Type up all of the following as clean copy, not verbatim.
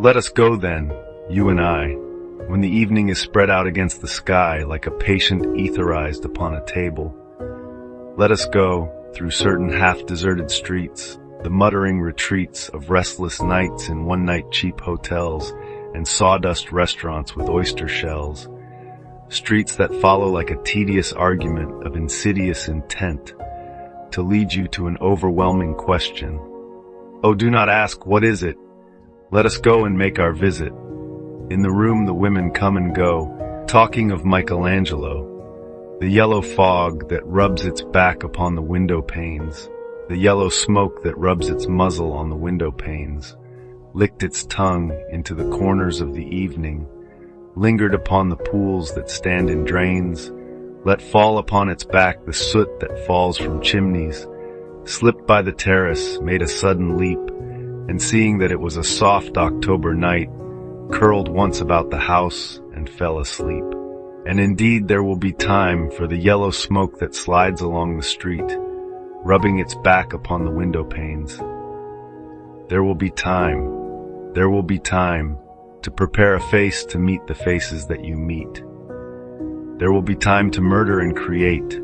Let us go then, you and I, when the evening is spread out against the sky like a patient etherized upon a table. Let us go through certain half-deserted streets, the muttering retreats of restless nights in one-night cheap hotels and sawdust restaurants with oyster shells, streets that follow like a tedious argument of insidious intent to lead you to an overwhelming question. Oh, do not ask, what is it? Let us go and make our visit. In the room the women come and go, talking of Michelangelo, the yellow fog that rubs its back upon the window panes, the yellow smoke that rubs its muzzle on the window panes, licked its tongue into the corners of the evening, lingered upon the pools that stand in drains, let fall upon its back the soot that falls from chimneys, slipped by the terrace, made a sudden leap, and seeing that it was a soft October night, curled once about the house and fell asleep. And indeed there will be time for the yellow smoke that slides along the street, rubbing its back upon the window panes. There will be time to prepare a face to meet the faces that you meet. There will be time to murder and create,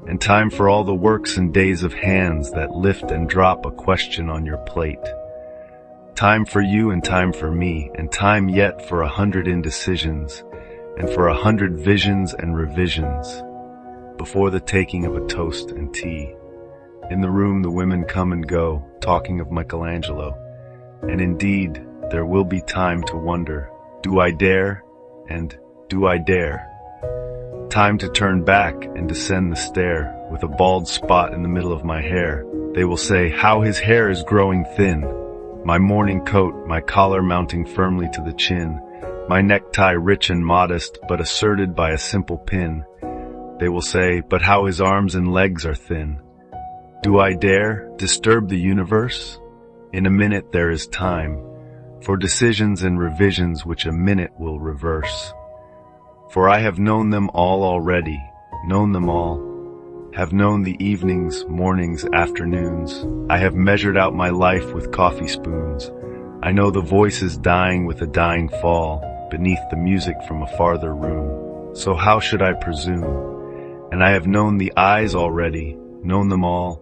and time for all the works and days of hands that lift and drop a question on your plate. Time for you and time for me, and time yet for 100 indecisions, and for 100 visions and revisions, before the taking of a toast and tea. In the room the women come and go, talking of Michelangelo, and indeed there will be time to wonder, do I dare, and do I dare? Time to turn back and descend the stair, with a bald spot in the middle of my hair. They will say, how his hair is growing thin, my morning coat, my collar mounting firmly to the chin, my necktie rich and modest, but asserted by a simple pin. They will say, but how his arms and legs are thin. Do I dare disturb the universe? In a minute there is time, for decisions and revisions which a minute will reverse. For I have known them all already, known them all, have known the evenings, mornings, afternoons. I have measured out my life with coffee spoons. I know the voices dying with a dying fall, beneath the music from a farther room. So how should I presume? And I have known the eyes already, known them all,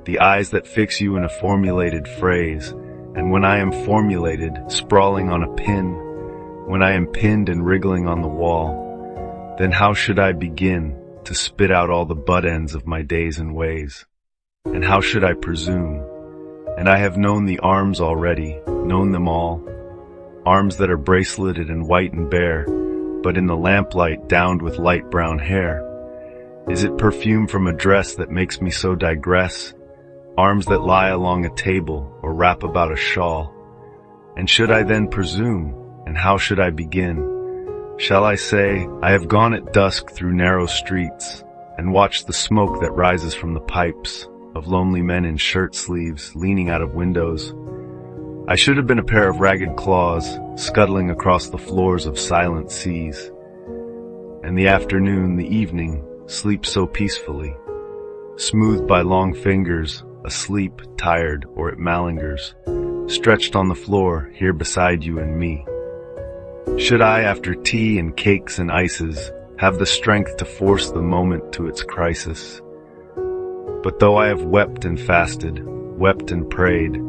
the eyes that fix you in a formulated phrase, and when I am formulated, sprawling on a pin, when I am pinned and wriggling on the wall, then how should I begin to spit out all the butt ends of my days and ways? And how should I presume? And I have known the arms already, known them all, arms that are braceleted and white and bare, but in the lamplight downed with light brown hair. Is it perfume from a dress that makes me so digress? Arms that lie along a table or wrap about a shawl. And should I then presume? And how should I begin? Shall I say, I have gone at dusk through narrow streets and watched the smoke that rises from the pipes of lonely men in shirt sleeves leaning out of windows? I should have been a pair of ragged claws scuttling across the floors of silent seas. And the afternoon, the evening, sleeps so peacefully, smoothed by long fingers, asleep, tired, or at Malinger's, stretched on the floor here beside you and me. Should I, after tea and cakes and ices, have the strength to force the moment to its crisis? But though I have wept and fasted, wept and prayed,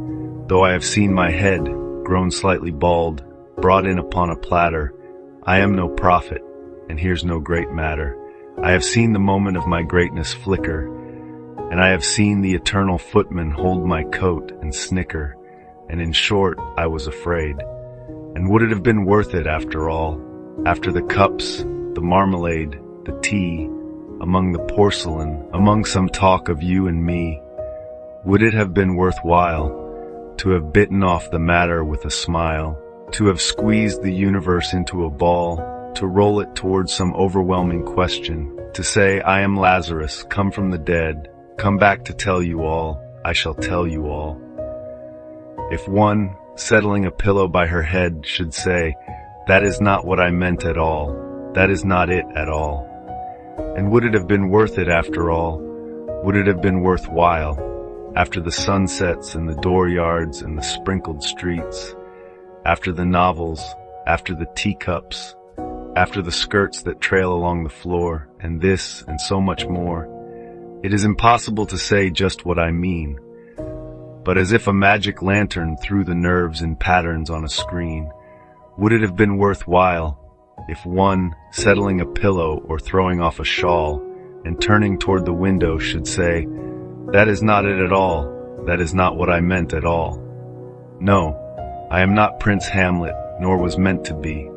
though I have seen my head, grown slightly bald, brought in upon a platter, I am no prophet, and here's no great matter. I have seen the moment of my greatness flicker, and I have seen the eternal footman hold my coat and snicker, and in short, I was afraid. And would it have been worth it after all? After the cups, the marmalade, the tea, among the porcelain, among some talk of you and me, would it have been worthwhile to have bitten off the matter with a smile, to have squeezed the universe into a ball, to roll it towards some overwhelming question, to say, I am Lazarus, come from the dead, come back to tell you all, I shall tell you all. If one, settling a pillow by her head, should say, that is not what I meant at all, that is not it at all. And would it have been worth it after all? Would it have been worthwhile, after the sunsets and the dooryards and the sprinkled streets, after the novels, after the teacups, after the skirts that trail along the floor, and this and so much more. It is impossible to say just what I mean, but as if a magic lantern threw the nerves in patterns on a screen, would it have been worthwhile if one, settling a pillow or throwing off a shawl and turning toward the window, should say, "That is not it at all, that is not what I meant at all. No, I am not Prince Hamlet, nor was meant to be.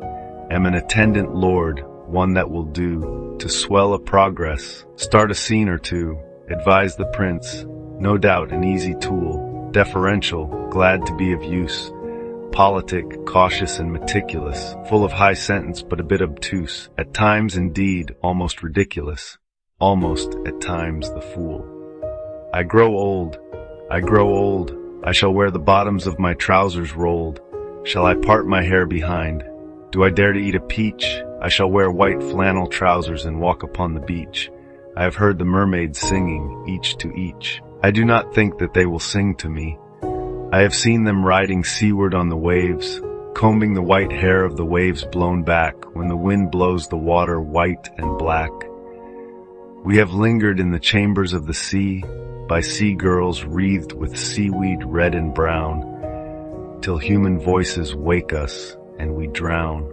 Am an attendant lord, one that will do, to swell a progress, start a scene or two, advise the prince, no doubt an easy tool, deferential, glad to be of use, politic, cautious and meticulous, full of high sentence but a bit obtuse, at times indeed almost ridiculous, almost at times the fool. I grow old, I shall wear the bottoms of my trousers rolled, shall I part my hair behind? Do I dare to eat a peach? I shall wear white flannel trousers and walk upon the beach. I have heard the mermaids singing, each to each. I do not think that they will sing to me. I have seen them riding seaward on the waves, combing the white hair of the waves blown back when the wind blows the water white and black. We have lingered in the chambers of the sea, by sea girls wreathed with seaweed red and brown, till human voices wake us and we drown.